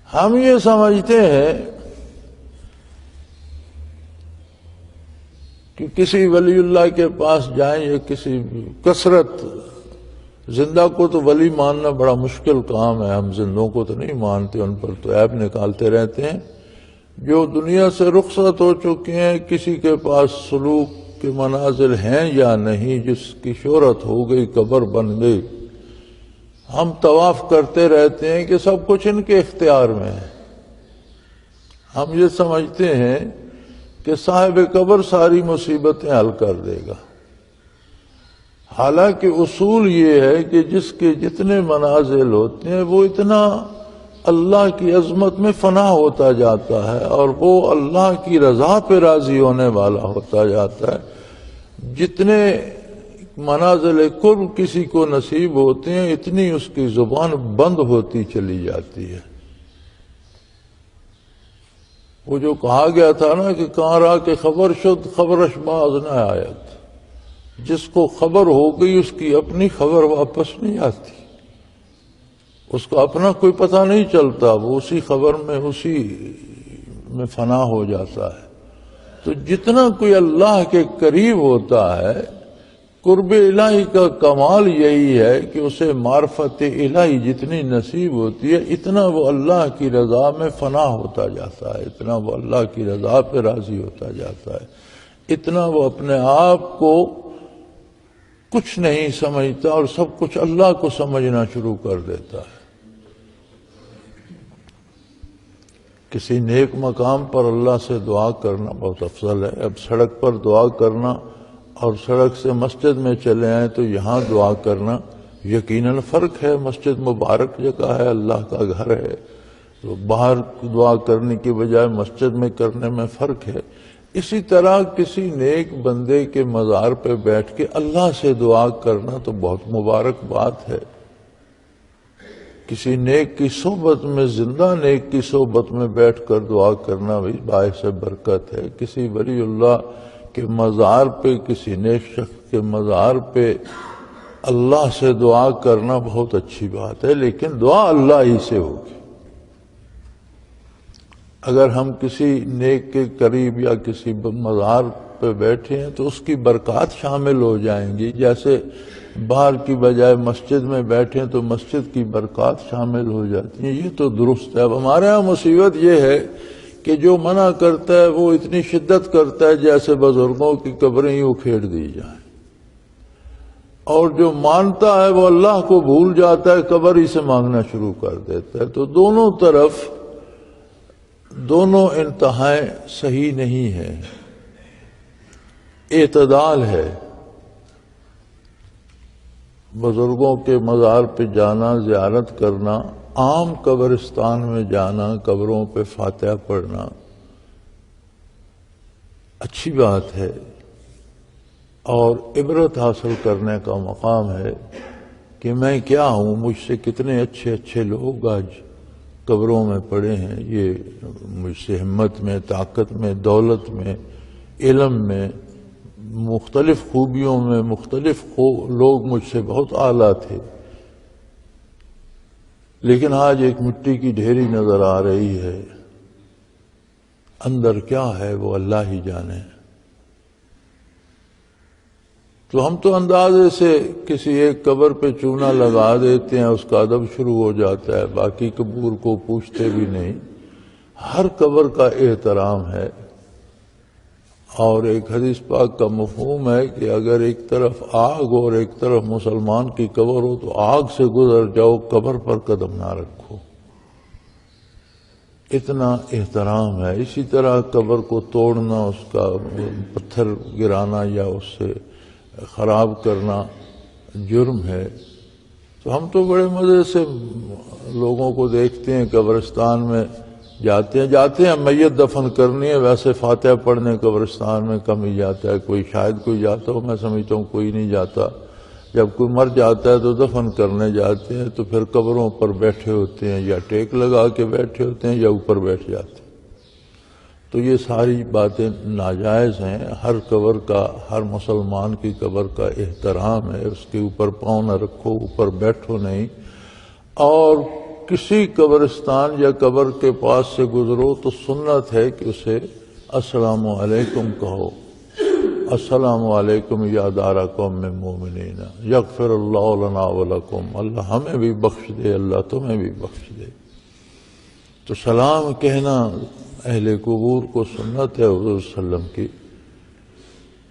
ہم یہ سمجھتے ہیں کہ کسی ولی اللہ کے پاس جائیں یا کسی کثرت، زندہ کو تو ولی ماننا بڑا مشکل کام ہے، ہم زندوں کو تو نہیں مانتے، ان پر تو عیب نکالتے رہتے ہیں۔ جو دنیا سے رخصت ہو چکے ہیں، کسی کے پاس سلوک کے منازل ہیں یا نہیں، جس کی شہرت ہو گئی، قبر بن گئی، ہم طواف کرتے رہتے ہیں کہ سب کچھ ان کے اختیار میں ہے۔ ہم یہ سمجھتے ہیں کہ صاحب قبر ساری مصیبتیں حل کر دے گا، حالانکہ اصول یہ ہے کہ جس کے جتنے منازل ہوتے ہیں وہ اتنا اللہ کی عظمت میں فنا ہوتا جاتا ہے اور وہ اللہ کی رضا پہ راضی ہونے والا ہوتا جاتا ہے۔ جتنے منازل قرب کسی کو نصیب ہوتے ہیں، اتنی اس کی زبان بند ہوتی چلی جاتی ہے۔ وہ جو کہا گیا تھا نا کہ کہاں را کے خبر شد خبرش باز نہ آیت، جس کو خبر ہو گئی اس کی اپنی خبر واپس نہیں آتی، اس کا اپنا کوئی پتہ نہیں چلتا، وہ اسی خبر میں اسی میں فنا ہو جاتا ہے۔ تو جتنا کوئی اللہ کے قریب ہوتا ہے، قرب الہی کا کمال یہی ہے کہ اسے معرفت الہی جتنی نصیب ہوتی ہے، اتنا وہ اللہ کی رضا میں فنا ہوتا جاتا ہے، اتنا وہ اللہ کی رضا پہ راضی ہوتا جاتا ہے، اتنا وہ اپنے آپ کو کچھ نہیں سمجھتا اور سب کچھ اللہ کو سمجھنا شروع کر دیتا ہے۔ کسی نیک مقام پر اللہ سے دعا کرنا بہت افضل ہے۔ اب سڑک پر دعا کرنا اور سڑک سے مسجد میں چلے آئیں تو یہاں دعا کرنا یقیناً فرق ہے۔ مسجد مبارک جگہ ہے، اللہ کا گھر ہے، تو باہر دعا کرنے کی بجائے مسجد میں کرنے میں فرق ہے۔ اسی طرح کسی نیک بندے کے مزار پہ بیٹھ کے اللہ سے دعا کرنا تو بہت مبارک بات ہے۔ کسی نیک کی صحبت میں، زندہ نیک کی صحبت میں بیٹھ کر دعا کرنا بھی باعث برکت ہے۔ کسی ولی اللہ کے مزار پہ، کسی نیک شخص کے مزار پہ اللہ سے دعا کرنا بہت اچھی بات ہے، لیکن دعا اللہ ہی سے ہوگی۔ اگر ہم کسی نیک کے قریب یا کسی مزار پہ بیٹھے ہیں تو اس کی برکات شامل ہو جائیں گی، جیسے باہر کی بجائے مسجد میں بیٹھیں تو مسجد کی برکات شامل ہو جاتی ہیں۔ یہ تو درست ہے۔ اب ہمارے ہاں مصیبت یہ ہے کہ جو منع کرتا ہے وہ اتنی شدت کرتا ہے جیسے بزرگوں کی قبریں ہی اکھیڑ دی جائیں، اور جو مانتا ہے وہ اللہ کو بھول جاتا ہے، قبر ہی سے مانگنا شروع کر دیتا ہے۔ تو دونوں طرف دونوں انتہائیں صحیح نہیں ہیں، اعتدال ہے۔ بزرگوں کے مزار پہ جانا، زیارت کرنا، عام قبرستان میں جانا، قبروں پہ فاتحہ پڑھنا اچھی بات ہے اور عبرت حاصل کرنے کا مقام ہے کہ میں کیا ہوں، مجھ سے کتنے اچھے اچھے لوگ آج قبروں میں پڑے ہیں، یہ مجھ سے ہمت میں، طاقت میں، دولت میں، علم میں، مختلف خوبیوں میں مختلف لوگ مجھ سے بہت اعلیٰ تھے، لیکن آج ایک مٹی کی ڈھیری نظر آ رہی ہے، اندر کیا ہے وہ اللہ ہی جانے۔ تو ہم تو اندازے سے کسی ایک قبر پہ چونا لگا دیتے ہیں، اس کا ادب شروع ہو جاتا ہے، باقی قبور کو پوچھتے بھی نہیں۔ ہر قبر کا احترام ہے، اور ایک حدیث پاک کا مفہوم ہے کہ اگر ایک طرف آگ اور ایک طرف مسلمان کی قبر ہو تو آگ سے گزر جاؤ، قبر پر قدم نہ رکھو، اتنا احترام ہے۔ اسی طرح قبر کو توڑنا، اس کا پتھر گرانا یا اس سے خراب کرنا جرم ہے۔ تو ہم تو بڑے مزے سے لوگوں کو دیکھتے ہیں قبرستان میں جاتے ہیں میت دفن کرنی ہے، ویسے فاتحہ پڑھنے قبرستان میں کم ہی جاتا ہے، کوئی شاید کوئی جاتا ہو، میں سمجھتا ہوں کوئی نہیں جاتا۔ جب کوئی مر جاتا ہے تو دفن کرنے جاتے ہیں تو پھر قبروں پر بیٹھے ہوتے ہیں، یا ٹیک لگا کے بیٹھے ہوتے ہیں یا اوپر بیٹھ جاتے ہیں۔ تو یہ ساری باتیں ناجائز ہیں۔ ہر قبر کا، ہر مسلمان کی قبر کا احترام ہے، اس کے اوپر پاؤں نہ رکھو، اوپر بیٹھو نہیں، اور کسی قبرستان یا قبر کے پاس سے گزرو تو سنت ہے کہ اسے السلام علیکم کہو، السلام علیکم یا دار قوم مومنین یغفر اللہ لنا ولکم، اللہ ہمیں بھی بخش دے، اللہ تمہیں بھی بخش دے۔ تو سلام کہنا اہل قبور کو سنت ہے حضور صلی اللہ علیہ وسلم کی،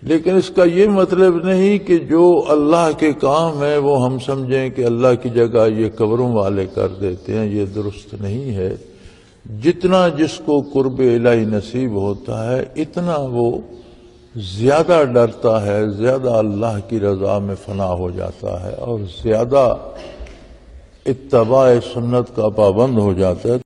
لیکن اس کا یہ مطلب نہیں کہ جو اللہ کے کام ہیں وہ ہم سمجھیں کہ اللہ کی جگہ یہ قبروں والے کر دیتے ہیں، یہ درست نہیں ہے۔ جتنا جس کو قرب الہی نصیب ہوتا ہے اتنا وہ زیادہ ڈرتا ہے، زیادہ اللہ کی رضا میں فنا ہو جاتا ہے اور زیادہ اتباع سنت کا پابند ہو جاتا ہے۔